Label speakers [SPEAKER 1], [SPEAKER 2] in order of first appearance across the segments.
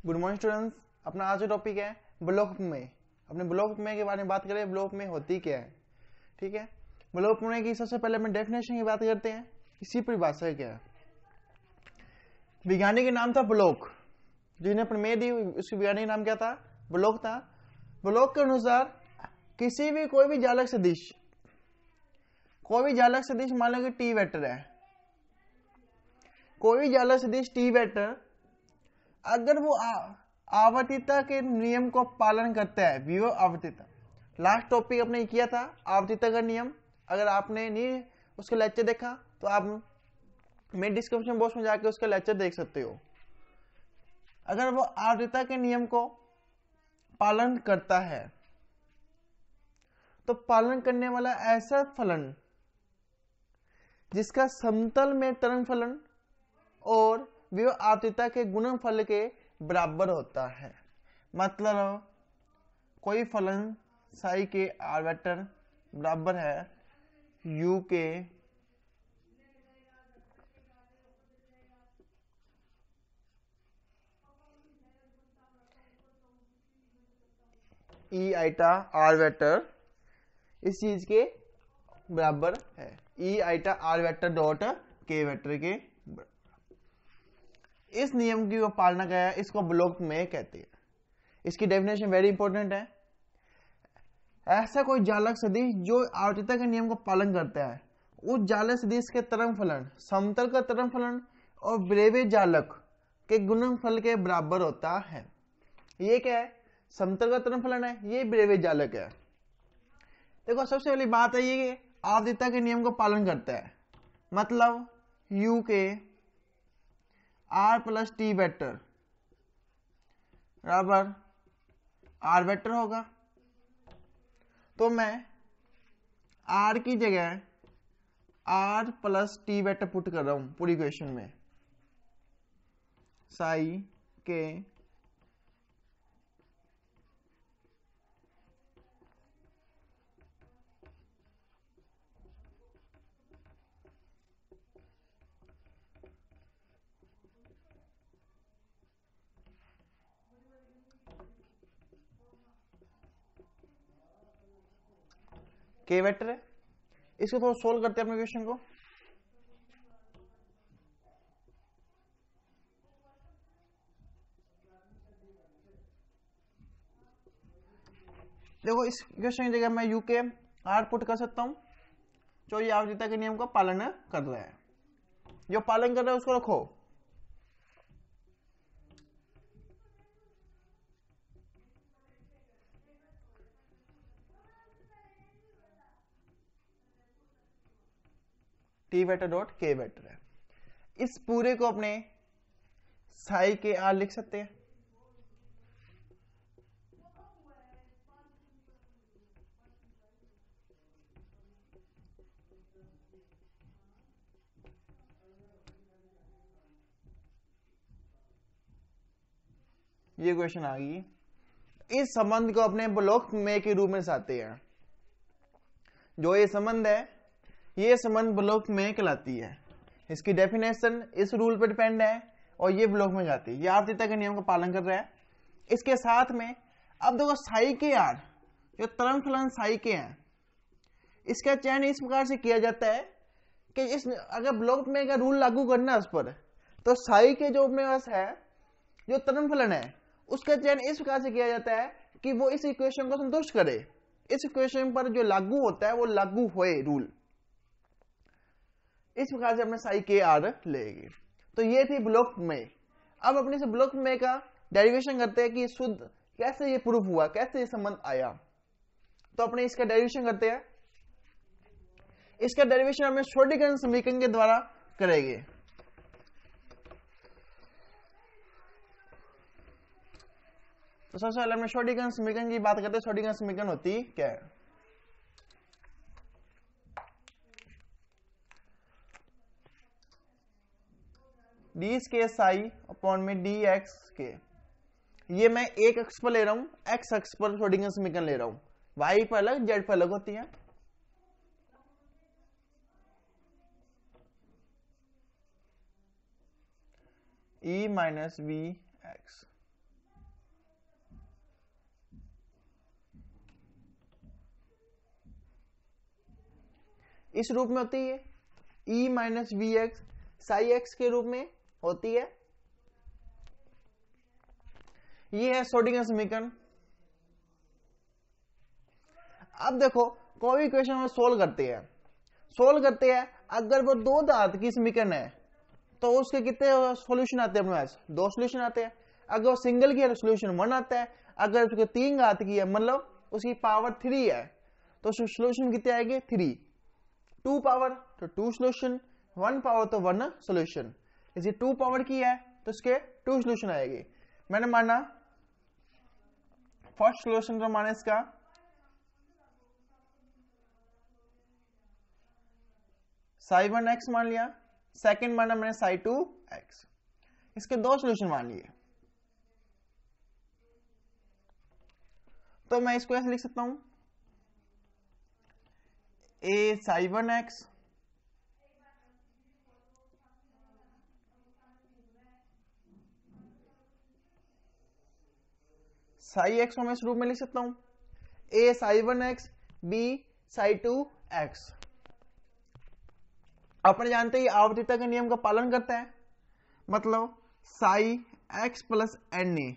[SPEAKER 1] Good morning students. अपना आज का टॉपिक है ब्लॉक उपमेय। अपने ब्लॉक उपमेय के बारे में बात करें। ब्लॉक उपमेय होती क्या है, ठीक है। ब्लॉक उपमेय की सबसे पहले हम डेफिनेशन की बात करते हैं। इसी परिभाषा क्या है। वैज्ञानिक का नाम था ब्लॉक, जिन्हें प्रमेय दी उसकी वैज्ञानिक नाम क्या था, ब्लॉक था। ब्लॉक के अनुसार किसी भी कोई भी जालक सदिश मान लो कि टी वेक्टर है, कोई भी जालक सदिश टी वेक्टर अगर वो आवर्तिता के नियम को पालन करता है, विभव आवर्तिता। लास्ट टॉपिक अपने किया था आवर्तिता का नियम। अगर आपने नहीं उसका लेक्चर देखा तो आप मेरे डिस्क्रिप्शन बॉक्स में जाके उसका लेक्चर देख सकते हो। अगर वो आवर्तिता के नियम को पालन करता है तो पालन करने वाला ऐसा फलन जिसका समतल में तरंग फलन और विभव आवर्तिता के गुणनफल के बराबर होता है। मतलब कोई फलन साई के आर वेक्टर बराबर है यू के ई आइटा आर वेक्टर इस चीज के बराबर है, ई आइटा आर वेक्टर डॉट के वेक्टर के। इस नियम की वो पालना क्या है, इसको ब्लॉक में कहते हैं। इसकी डेफिनेशन वेरी इंपॉर्टेंट है। ऐसा कोई जालक सदिश जो आवर्तिता के नियम को पालन करता है, उस जालक सदिश के तरंग फलन, समतल का तरंग फलन और विरेव्य जालक के गुणनफल के बराबर होता है। ये क्या है, समतल का तरंग फलन है, ये विरेव्य जालक है। देखो सबसे पहली बात है ये आवर्तिता के नियम को पालन करता है, मतलब यू के आर प्लस टी वेक्टर बराबर आर वेक्टर होगा। तो मैं आर की जगह R plus T vector put कर रहा हूं पूरी इक्वेशन में। साई के के वेक्टर है। इसको थोड़ा सोल्व करते हैं अपने क्वेश्चन को। देखो इस क्वेश्चन की जगह मैं यू के आर पुट कर सकता हूं जो ये आवर्तिता के नियम का पालन कर रहा है। जो पालन कर रहा है उसको रखो। टी वेक्टर डॉट के वेक्टर है। इस पूरे को अपने साई के आर लिख सकते हैं। ये क्वेश्चन आ गई। इस संबंध को अपने ब्लॉक में के रूप में दर्शाते हैं। जो ये संबंध है, ये संबंध ब्लॉक में कहलाती है। इसकी डेफिनेशन इस रूल पर डिपेंड है और ये ब्लॉक में जाती है। ये आवर्तिता के नियम का पालन कर रहा है। इसके साथ में अब देखो साई के आर जो तरंग फलन साई के हैं, इसका चयन इस प्रकार से किया जाता है कि इस अगर ब्लॉक में का रूल लागू करना है उस पर, तो साई के जो अपने पास है जो तरंग फलन है उसका चयन इस प्रकार से किया जाता है कि वो इस इक्वेशन को संतुष्ट करे। इस इक्वेशन पर जो लागू होता है वो लागू होए रूल। इस प्रकार से अपने साई के आर लेंगे। तो ये थी ब्लॉक में। अब अपने से ब्लॉक में का डेरिवेशन करते हैं कि शुद्ध कैसे ये प्रूफ हुआ, कैसे ये संबंध आया। तो अपने इसका डेरिवेशन करते हैं। इसका डेरिवेशन हमें श्रोडिंगर समीकरण के द्वारा करेंगे। तो सबसे पहले हमने श्रोडिंगर समीकरण की बात करते हैं। श्रोडिंगर समीकरण होती क्या है, डी स्केयर साई अपॉन में डी एक्स के। ये मैं एक अक्ष पर ले रहा हूं, एक्स अक्ष पर श्रोडिंगर समीकरण ले रहा हूं, वाई पर अलग जेड पर अलग होती है। ई माइनस वी एक्स इस रूप में होती है, e minus V X psi x के रूप में होती है। ये है श्रोडिंगर समीकरण। अब देखो कोई इक्वेशन हम सोल्व करते हैं, अगर वो दो दांत की समीकरण है तो उसके कितने सॉल्यूशन आते हैं अपने पास? दो सॉल्यूशन आते हैं। अगर वो सिंगल की है तो सॉल्यूशन 1 आता है, अगर उसके 3 घात की है मतलब उसकी पावर 3 है तो सॉल्यूशन कितने आएंगे? 3। 2 पावर तो 2 सॉल्यूशन, 1 पावर तो 1 सॉल्यूशन। इसी 2 पावर की है तो उसके 2 सॉल्यूशन आएंगे। मैंने माना फर्स्ट सॉल्यूशन का माना इसका साई 1 एक्स मान लिया, सेकंड माना मैंने साई 2 एक्स, इसके 2 सॉल्यूशन मान लिए। तो मैं इसको ऐसे लिख सकता हूं, a psi 1 x psi x को मैं इस रूप में लिख सकता हूं, a psi 1 x b psi 2 x. अपने जानते ही आवर्तीयता के नियम का पालन करता है, मतलब psi x plus N A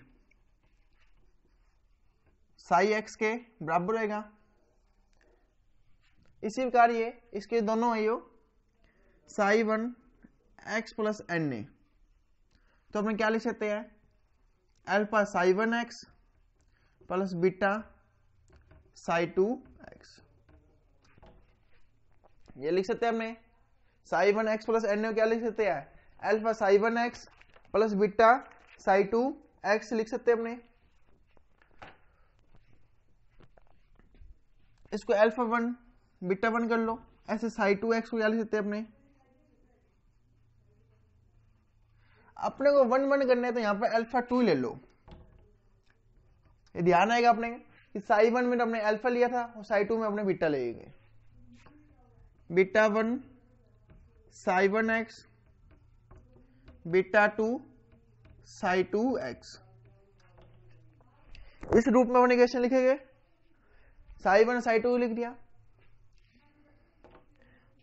[SPEAKER 1] psi x के बराबर रहेगा। इसी प्रकार ये इसके दोनों है यो psi 1 x plus N a, तो अपने क्या लिख सकते हैं? Alpha psi 1 x plus beta psi 2 x. ये लिख सकते हैं हमने psi 1 x plus N a क्या लिख सकते हैं? Alpha psi 1 x plus beta psi 2 x लिख सकते हैं अपने। इसको अल्फा 1 बीटा 1 कर लो, ऐसे साई 2 एक्स को क्या लिख सकते हैं अपने को 1 1 करने तो यहां पर अल्फा 2 ले लो। ये ध्यान आएगा अपने कि साई 1 में हमने अल्फा लिया था और साई 2 में अपने बीटा लेंगे। Beta 1 Sai 1 x beta 2 psi 2 x, इस रूप में अपने इक्वेशन लिखेंगे। साई 1 साई 2 लिख दिया,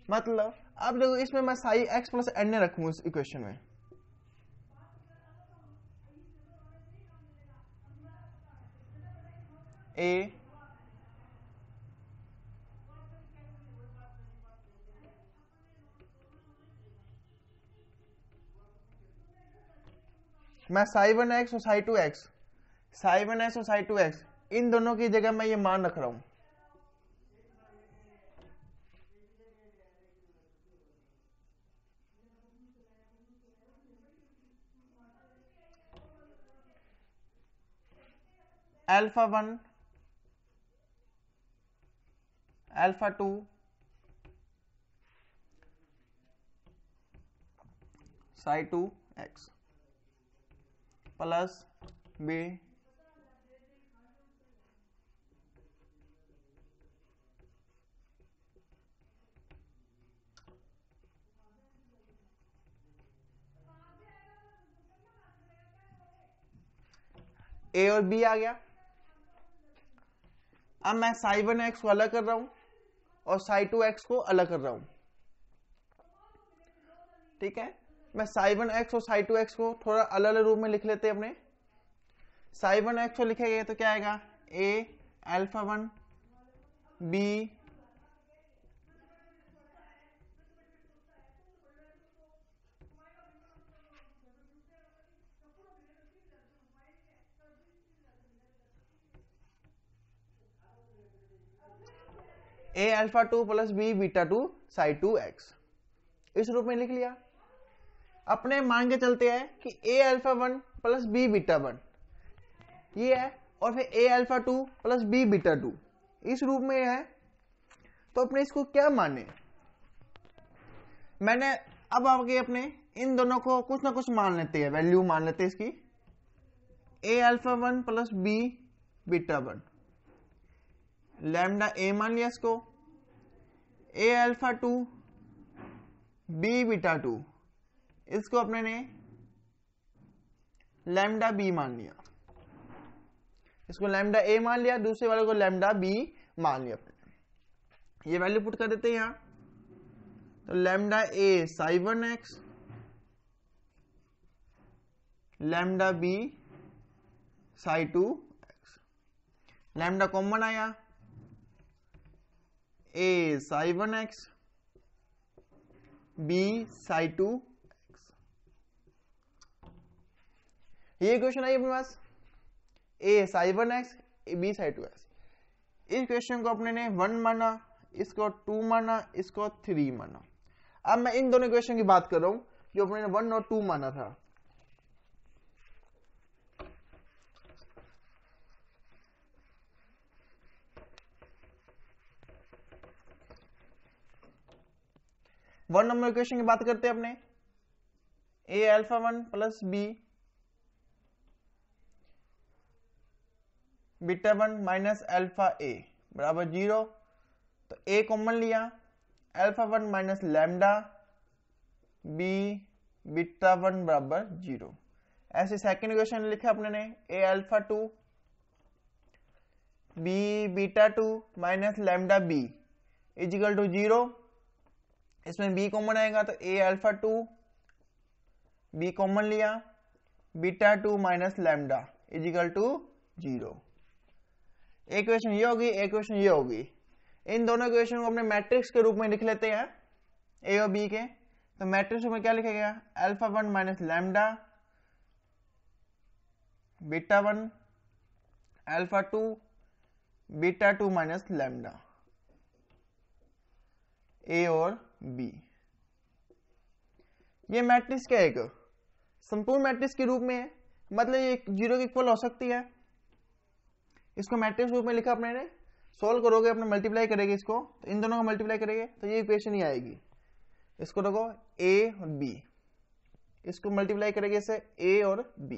[SPEAKER 1] मतलब अब देखो इसमें मैं साई एक्स प्लस एन रखूंगा इस इक्वेशन में। ए मैं साई 1 एक्स और साई 2 एक्स, साई 1 एक्स और साई 2 एक्स इन दोनों की जगह मैं ये मान रख रहा हूं। Alpha 1 alpha 2 psi 2 x plus b a और बी आ गया। अब मैं साई 1 एक्स को अलग कर रहा हूं और साई 2 एक्स को अलग कर रहा हूं। ठीक है, मैं साई 1 एक्स और साई 2 एक्स को थोड़ा अलग अलग रूप में लिख लेते हैं अपने। साई 1 एक्स को लिखेंगे तो क्या आएगा? A alpha 1 b a alpha 2 plus b beta 2 psi 2 x, इस रूप में लिख लिया। अपने मान के चलते हैं कि ए अल्फा 1 प्लस बी बीटा 1 ये है, और फिर ए अल्फा 2 प्लस बी बीटा 2 इस रूप में है। तो अपने इसको क्या माने? मैंने अब आगे अपने इन दोनों को कुछ ना कुछ मान लेते हैं, वैल्यू मान लेते हैं इसकी। A alpha 1 plus b beta 1 lambda a मान लिया इसको, ए अल्फा 2 बी बीटा 2 इसको अपने ने लैम्डा बी मान लिया, इसको लैम्डा ए मान लिया, दूसरे वाले को लैम्डा बी मान लिया। ये वैल्यू पुट कर देते हैं यहां। तो lambda a psi 1x, lambda b psi 2x। Lambda common आया, a psi 1x, b psi 2x। ये क्वेश्चन आई अपने पास, a psi 1x, b psi 2x। इस क्वेश्चन को अपने ने 1 माना, इसको 2 माना, इसको 3 माना। अब मैं इन दोनों क्वेश्चन की बात कर रहा हूं जो अपने ने 1 और 2 माना था। वन नंबर क्वेश्चन की बात करते हैं अपने, a alpha 1 plus b beta 1 minus alpha a बराबर 0। तो ए कॉमन लिया, alpha 1 minus lambda b beta 1 बराबर 0। ऐसे सेकंड क्वेश्चन लिखा अपने ने, a alpha 2 b beta 2 minus lambda b equal to 0। इसमें b कॉमन आएगा तो a अल्फा 2, b कॉमन लिया, beta 2 minus lambda equal to 0। एक क्वेश्चन ये होगी, एक क्वेश्चन ये होगी। इन दोनों क्वेश्चन को अपने मैट्रिक्स के रूप में लिख लेते हैं a और b के। तो मैट्रिक्स में क्या लिखेगा, alpha 1 minus lambda beta 1 alpha 2 beta 2 minus lambda, a और बी। ये मैट्रिक्स क्या है, एक संपूर्ण मैट्रिक्स के रूप में है, मतलब ये 0 के इक्वल हो सकती है। इसको मैट्रिक्स रूप में लिखा अपने ने, सोल्व करोगे अपने मल्टीप्लाई करेंगे इसको, तो इन दोनों को मल्टीप्लाई करेंगे तो ये इक्वेशन ही आएगी। इसको रखो ए और बी, इसको मल्टीप्लाई करेंगे इसे ए और बी,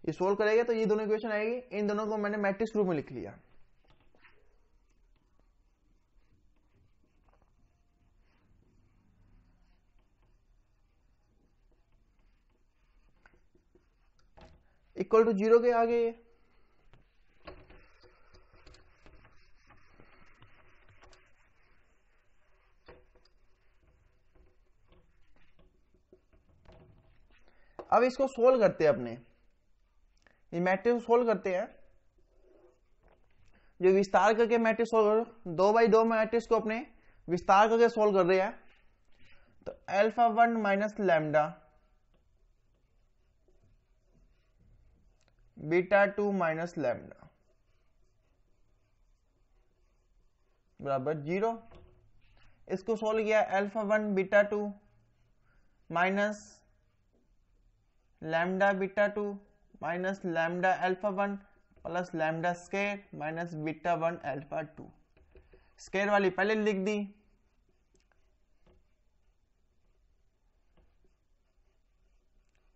[SPEAKER 1] ये सोल्व करेंगे तो ये दोनों इक्वेशन आएगी। इन दोनों को मैंने मैट्रिक्स रूप में लिख लिया। इक्वल टू 0 के आगे अब इसको सोल्व करते हैं अपने, ये मैट्रिक्स सोल्व करते हैं। जो विस्तार करके मैट्रिक्स सोल्व करो, 2 बाई 2 मैट्रिक्स को अपने विस्तार करके सोल्व कर रहे हैं। तो alpha 1 minus lambda beta 2 minus lambda बराबर 0। इसको सोल्व किया, alpha 1 beta 2 minus lambda beta 2 minus lambda alpha 1 plus lambda square minus beta 1 alpha 2। Square वाली पहले लिख दी,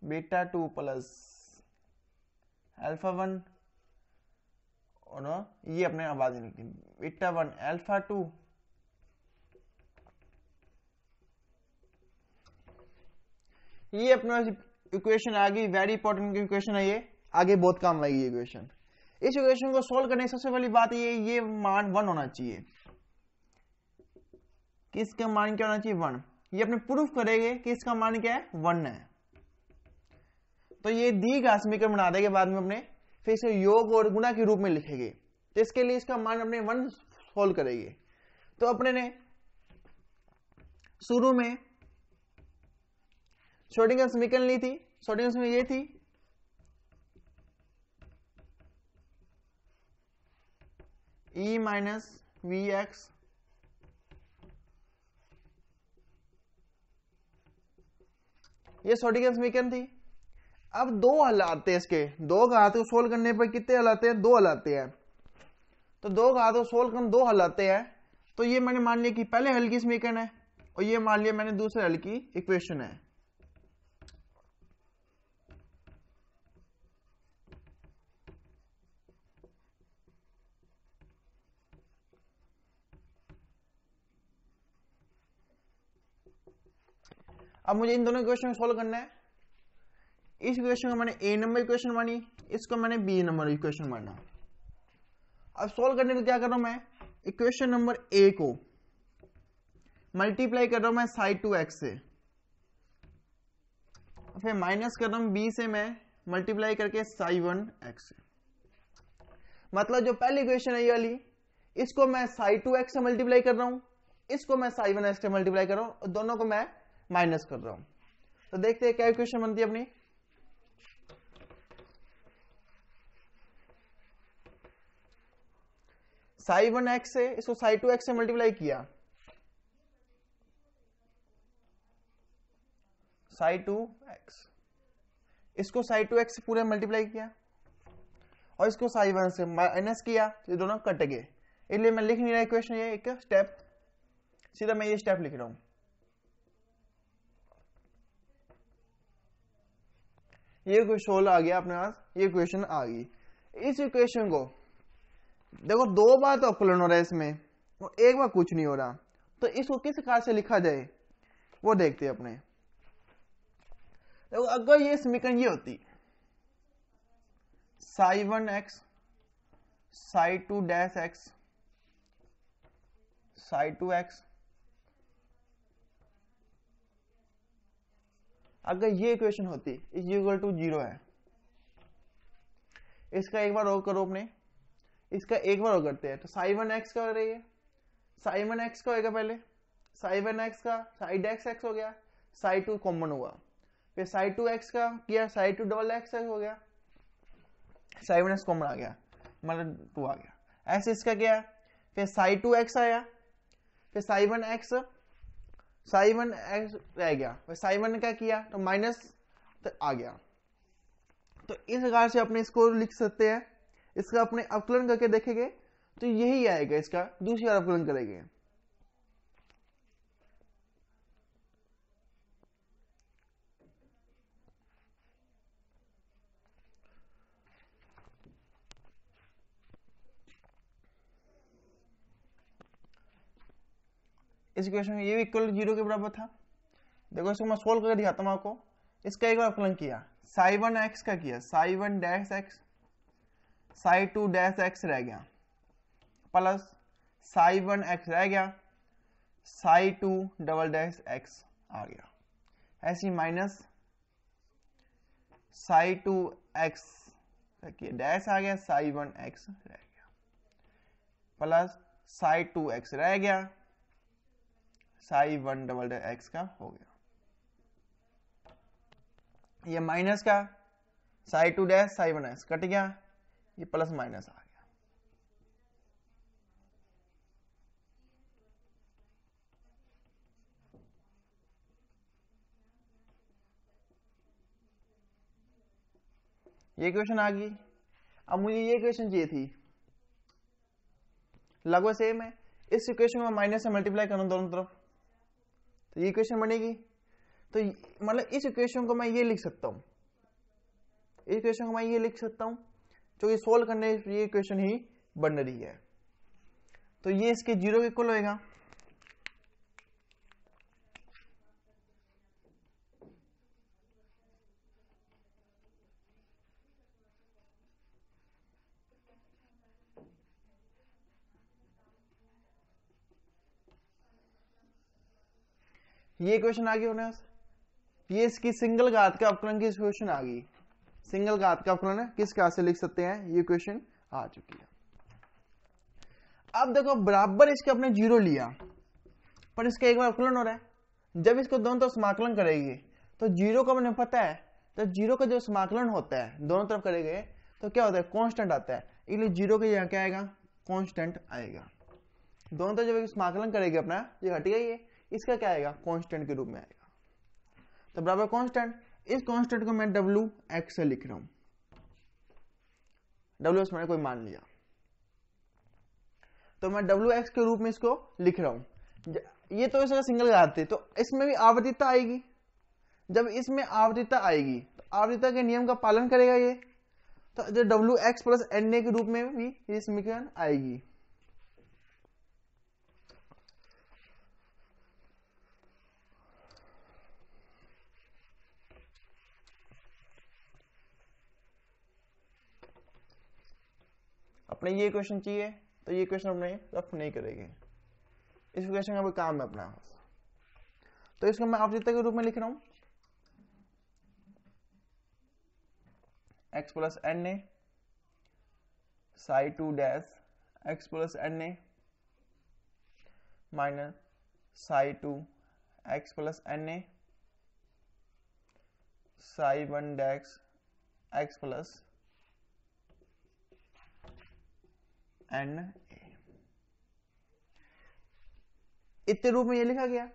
[SPEAKER 1] बीटा 2 प्लस अल्फा 1 और ये अपने आवाज लिख दी, बीटा 1 अल्फा 2 ये अपना इक्वेशन आ गई। वेरी इंपॉर्टेंट इक्वेशन है ये, आगे बहुत काम आएगी ये इक्वेशन। इस इक्वेशन को सोल्व करने की सबसे पहली बात ये मान 1 होना चाहिए। किसका मान क्या होना चाहिए, 1। ये अपने प्रूफ करेंगे कि इसका मान क्या है, 1 है। तो ये द्विघात समीकरण बना देंगे बाद में अपने, फिर इसे योग और गुणा के रूप में लिखेंगे। तो इसके लिए इसका मान अपने 1 सोल्व करेंगे। तो अपने ने शुरू में श्रोडिंगर समीकरण ली थी, श्रोडिंगर समीकरण ये थी, E माइनस वी एक्स ये श्रोडिंगर समीकरण थी। अब 2 हल आते हैं इसके, 2 घात को सोल्व करने पर कितने हल आते हैं, 2 हल आते हैं। तो 2 घात को सोल्व कर 2 हल आते हैं। तो ये मैंने मान लिया कि पहले हल की समीकरण है और ये मान लिया मैंने दूसरे हल की इक्वेशन है। अब मुझे इन दोनों इक्वेशन को सोल्व करना है। इस इक्वेशन को मैंने ए नंबर इक्वेशन मानी, इसको मैंने बी नंबर इक्वेशन माना। अब सोल्व करने को क्या कर रहा हूं मैं, इक्वेशन नंबर ए को मल्टीप्लाई कर रहा हूं मैं साइड टू एक्स से, फिर माइनस कर रहा हूं बी से मैं मल्टीप्लाई करके साई वन एक्स से। मतलब जो पहली इक्वेशन है ये वाली, इसको मैं साई टू एक्स से मल्टीप्लाई कर रहा हूं, इसको मैं साई वन एक्स से मल्टीप्लाई कर रहा हूं, और दोनों को मैं माइनस कर रहा हूं। तो देखते हैं क्या इक्वेशन बनती है अपनी। साई वन एक्स से इसको साई टू एक्स से मल्टीप्लाई किया, साई टू एक्स, इसको साई टू एक्स से पूरा मल्टीप्लाई किया, और इसको साई वन से माइनस किया, ये दोनों कट गए। इसलिए मैं लिख नहीं रहा इक्वेशन, ये एक स्टेप, सीधा मैं ये स्टेप लिख रहा हूं। ये क्वेश्चन आ गया अपने पास, ये क्वेश्चन आ गई। इस इक्वेशन को देखो दो बार तो अपकलन हो रहा है इसमें, तो एक बार कुछ नहीं हो रहा, तो इसको किस प्रकार से लिखा जाए वो देखते हैं अपने। देखो अगर ये समीकरण ये होती Sai one x psi two dash x psi two x, अगर ये इक्वेशन होती इज इक्वल टू 0 है, इसका एक बार और करो अपने, इसका एक बार और करते हैं, तो साई वन एक्स का हो रही है, साई वन एक्स का होगा पहले, साई वन एक्स का साई डेक्स एक्स हो गया, साई टू कॉमन हुआ, फिर साई टू एक्स का किया, साई टू डबल एक्स हो गया, साई वन एक्स कॉमन आ गया, मतलब 2 आ गया, ऐसे इसका किया, फिर साई टू एक्स आया, फिर साई वन एक्स रह गया, फिर साई वन का किया तो माइनस तो आ गया। तो इस प्रकार से अपने इसको लिख सकते हैं। इसका अपने अवकलन करके देखेंगे तो यही आएगा, इसका दूसरी बार अवकलन करेंगे। इस इक्वेशन में ये भी इक्वल 0 के बराबर था। देखो इसको मैं सोल्व करके दिखाता हूं आपको। इसका एक बार अवकलन किया, साई वन एक्स का किया, psi one dash x psi two dash x रह गया, प्लस साई वन एक्स रह गया, psi two double dash x आ गया, ऐसी minus psi two x dash आ गया, साई वन एक्स रह गया, प्लस साई टू एक्स रह गया, psi one double dash x का हो गया, ये माइनस का Sai two dash Sai one x cut गया, ये प्लस माइनस आ गया। ये क्वेश्चन आ गई। अब मुझे ये क्वेश्चन चाहिए थी, लगभग सेम है। इस इक्वेशन को माइनस से मल्टीप्लाई करना दोनों तरफ, तो ये इक्वेशन बनेगी। तो मतलब इस इक्वेशन को मैं ये लिख सकता हूं, इस इक्वेशन को मैं ये लिख सकता हूं, जो ये सोल्व करने ये इक्वेशन ही बन रही है। तो ये इसके 0 के इक्वल होएगा। ये इक्वेशन आ गई होने, ये इसकी सिंगल घात का अवकलन की इक्वेशन आ गई। सिंगल घात का अवकलन किस प्रकार से लिख सकते हैं, ये इक्वेशन आ चुकी है। अब देखो बराबर इसके अपने 0 लिया, पर इसका एक बार अवकलन हो रहा है। जब इसको दोनों तरफ समाकलन करेंगे तो 0 का मैंने पता है, तो 0 का जो समाकलन होता है दोनों तरफ करेंगे तो क्या होता है, कांस्टेंट आता है। इसलिए 0 के यहाँ क्या आएगा, कांस्टेंट आएगा। दोनों तरफ जब समाकलन करेंगे अपना, ये हट गई है, इसका क्या आएगा, कांस्टेंट के रूप में आएगा। तो बराबर कांस्टेंट, इस कांस्टेंट को मैं डब्ल्यू एक्स से लिख रहा हूं, डब्ल्यू एक्स मैंने कोई मान लिया, तो मैं डब्ल्यू एक्स के रूप में इसको लिख रहा हूं। ये तो इसका सिंगल घात है, तो इसमें भी आवर्तिता आएगी। जब इसमें आवर्तिता आएगी तो आवर्तिता के नियम का पालन करेगा ये, तो जो W X plus N A के रूप में भी ये समीकरण आएगी। अपने ये क्वेश्चन चाहिए तो ये क्वेश्चन अपने रफ नहीं करेंगे, इस क्वेश्चन का कोई काम है अपना। तो इसको मैं अवचित्र के रूप में लिख रहा हूं, x plus N A psi 2 dash x plus N A minus psi 2 x plus N A psi 1 dash x plus N A. इतने रूप में ये लिखा गया।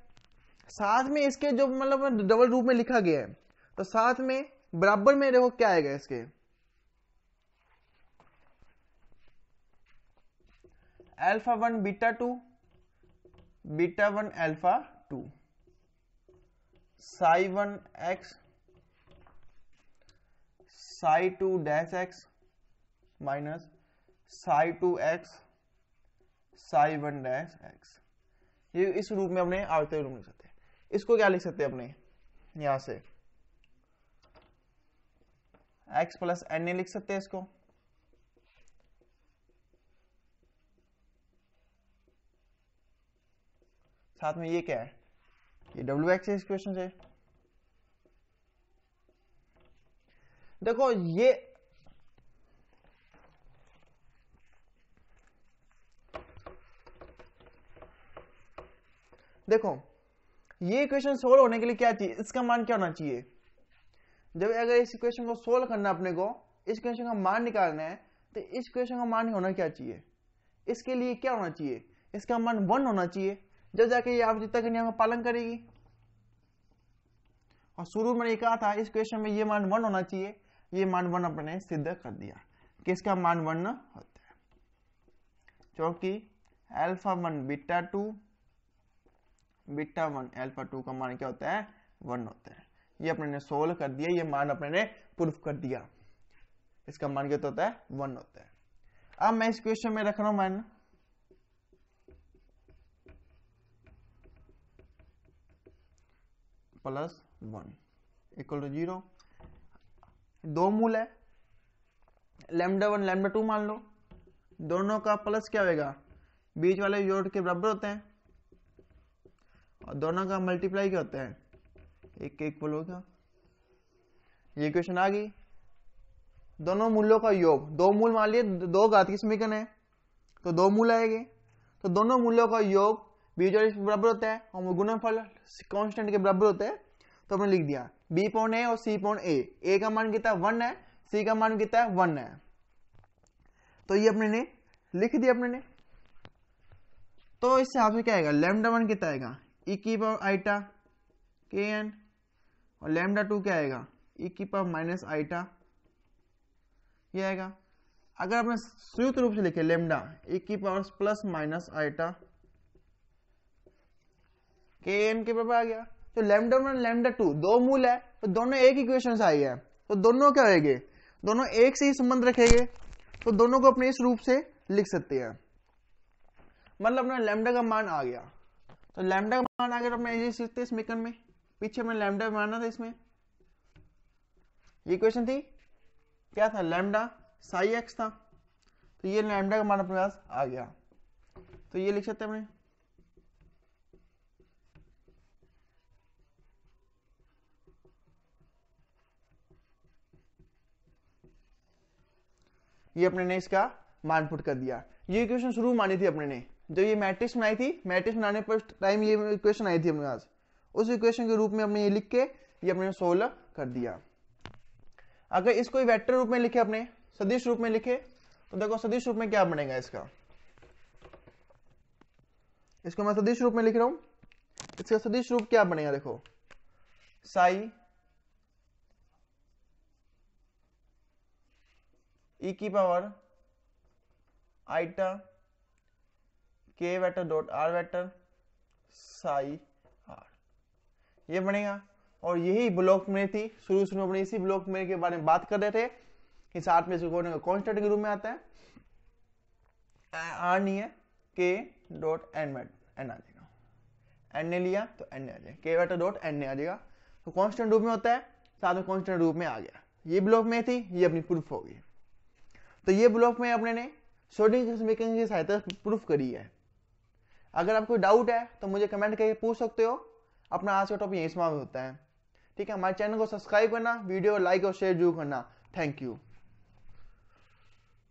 [SPEAKER 1] साथ में इसके जो मतलब डबल रूप में लिखा गया है, तो साथ में बराबर में देखो क्या आएगा इसके, alpha 1 beta 2 beta 1 alpha 2 Sai 1 x Sai 2 dash x minus psi 2 x Sai 1 dash x. ये इस रूप में अपने आवर्ती रूप लिख सकते हैं। इसको क्या लिख सकते हैं अपने यहां से x प्लस एन ए लिख सकते हैं इसको, साथ में ये क्या है, ये डब्ल्यू एक्स है इस क्वेश्चन से। देखो ये देखो ये इक्वेशन सोल्व होने के लिए क्या चाहिए, इसका मान क्या होना चाहिए। जब अगर इस इक्वेशन को सोल्व करना अपने को, इस इक्वेशन का मान निकालना है, तो इस इक्वेशन का मान होना क्या चाहिए, इसके लिए क्या होना चाहिए, इसका मान 1 होना चाहिए, जब जाके ये आवश्यकता के नियम का पालन करेगी। और शुरू में कहा था इस क्वेश्चन में ये मान 1 होना चाहिए, ये मान 1 अपने सिद्ध कर दिया कि इसका मान 1 होता है, क्योंकि अल्फा 1 बीटा 2 बीटा 1 अल्फा 2 का मान क्या होता है 1 होता है। ये अपने ने सोल्व कर दिया, ये मान अपने ने प्रूफ कर दिया, इसका मान क्या होता है 1 होता है। अब मैं इस क्वेश्चन में रख रहा हूं मान प्लस 1 इक्वल टू 0। दो मूल है, लैम्डा 1 लैम्डा 2 मान लो, दोनों का प्लस क्या होगा, बीच वाले जोड़ के बराबर होते हैं, और दोनों का मल्टीप्लाई क्या होता है, एक के इक्वल होगा। ये इक्वेशन आ गई। दोनों मूल्यों का योग, दो मूल मान लिए, दो घातीय समीकरण है तो दो मूल आएंगे, तो दोनों मूल्यों का योग बीच वाले बराबर होता है और गुणनफल कांस्टेंट के बराबर होता है। तो हमने लिख दिया बी पॉइंट ए और सी पॉइंट ए का मान कितना 1 है, सी का मान कितना है 1 है। तो ये अपने ने लिख दिया अपने ने। तो इससे आपसे क्या आएगा, लैम्डा 1 कितना आएगा ई की पावर आइटा के एन, और लैम्डा 2 क्या आएगा ई की पावर माइनस आइटा, ये आएगा। अगर आपने संयुक्त रूप से लिखे लैम्डा ई की पावर प्लस माइनस आइटा के एन के बराबर आ गया। तो लैम्डा 1 लैम्डा 2 दो मूल है, तो दोनों एक इक्वेशन से आई है, तो दोनों क्या होंगे, दोनों एक से ही संबंध रखेंगे, तो दोनों को अपने इस रूप से लिख सकते हैं। मतलब अपना लैम्डा का मान आ गया, तो लैम्डा का मान आ गया, तो अपने ये सीखते हैं समीकरण में, पीछे में लैम्डा माना था, इसमें ये इक्वेशन थी क्या था, लैम्डा साई एक्स था, तो ये लैम्डा का मान अपने पास आ गया। तो ये लिख सकते हैं अपने, ये अपने ने इसका मान पुट कर दिया। ये इक्वेशन शुरू मानी थी अपने ने, जब ये मैट्रिक्स बनाई थी, मैट्रिक्स बनाने पर टाइम ये इक्वेशन आई थी अपने पास, उस इक्वेशन के रूप में हमने ये लिख के ये अपने ने सोल्व कर दिया। अगर इसको वेक्टर रूप में लिखे, अपने सदिश रूप में लिखे, तो देखो सदिश रूप में क्या बनेगा इसका, इसको मैं सदिश रूप में लिख रहा हूं, इसका सदिश रूप क्या बनेगा, देखो साई ई की पावर आइटा के vector dot are vector psi R, ये बनेगा। और यही ब्लॉक में थी, शुरू में अपने इसी ब्लॉक में के बारे में बात कर रहे थे कि साथ में इसको कांस्टेंट के रूप में आता है, आर नहीं है, के डॉट एन आ जाएगा, एन ने लिया तो एन आ जाएगा, के वेक्टर डॉट एन आ जाएगा, तो कांस्टेंट रूप में होता है, साथ में कांस्टेंट रूप में आ गया। ये ब्लॉक में थी, ये अपनी प्रूफ होगी। तो ये ब्लॉक में अपने ने श्रोडिंगर समीकरण की सहायता प्रूफ करी है। अगर आपको डाउट है तो मुझे कमेंट करके पूछ सकते हो, अपना आज का टॉपिक यहीं समाप्त होता है। ठीक है, हमारे चैनल को सब्सक्राइब करना, वीडियो को लाइक और शेयर जरूर करना। Thank you.